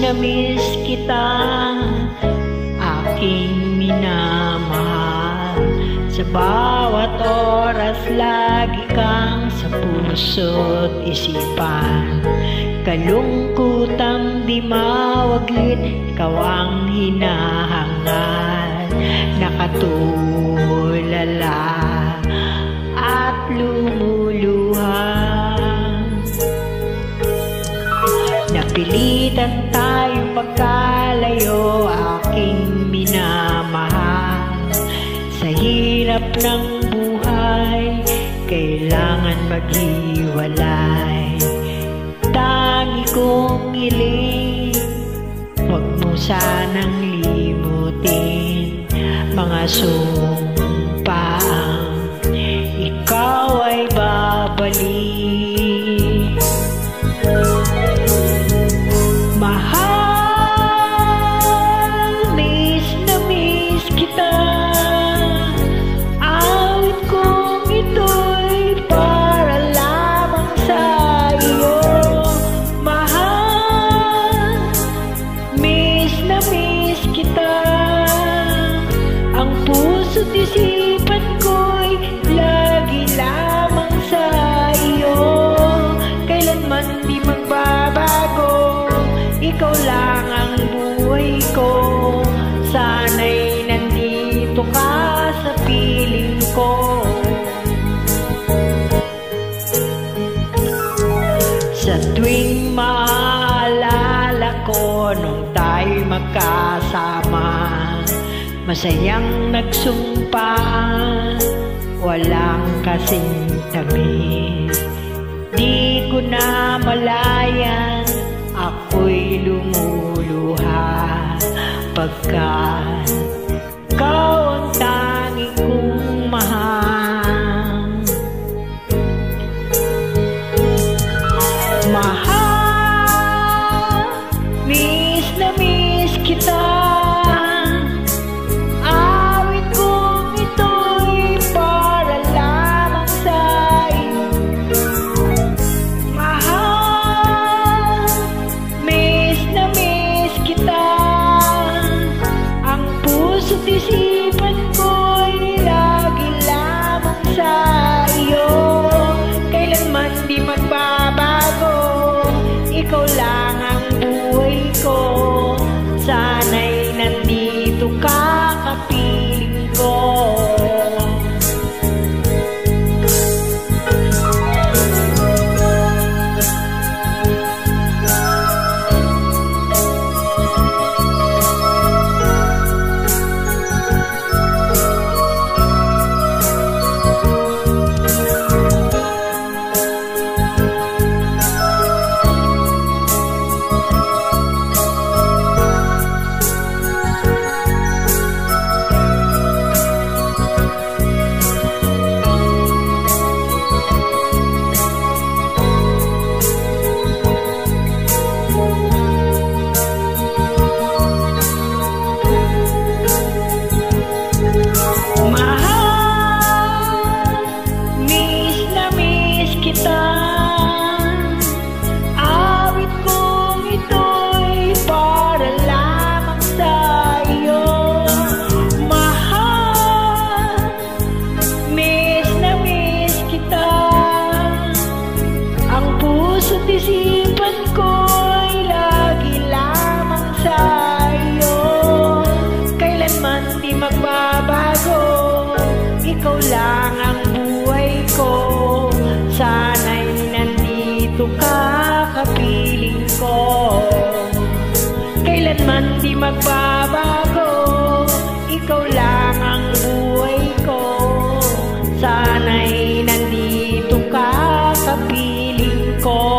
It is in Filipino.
na miss kita, aking minamahal. Sa bawat oras lagi kang sa puso't isipan. Kalungkutang di mawaglit, ikaw ang hinahangal. Nakatulala at lumuluha. Napilitan tayong magkalayo, aking minamahal. Sa hirap ng buhay, kailangan maghiwalay. Tangi kong hiling, huwag mo sanang limutin mga sumpaang ikaw ay babalik. Mahal, miss na miss kita. Awit kong ito'y para lamang sa iyo. Mahal, miss na miss kita. Ang puso't isipan ko'y lagi lamang sa iyo. Kailanman di magbabago, ikaw lang ang buhay ko. Sana'y nandito ka sa piling ko. Sa tuwing maalala ko nung tayo'y magkasama, masayang nagsumpa, walang kasing tamis. Di ko na malayan, ako'y lumuluha, pagkat ikaw ang tanging kong mahal. Mahal, miss na miss kita. Awit kong ito'y para lamang sa iyo. Mahal, miss na miss kita. Ang puso't isipan ko'y lagi lamang sa iyo. Kailanman di magbabago, ikaw lang ang buhay ko. Sana'y nandito ka, kapiling ko. Isipan ko'y lagi lamang sa iyo. Kailanman di magbabago, ikaw lang ang buhay ko. Sana'y nandito ka, kapiling ko. Kailanman di magbabago, ikaw lang ang buhay ko. Sana'y nandito ka, kapiling ko.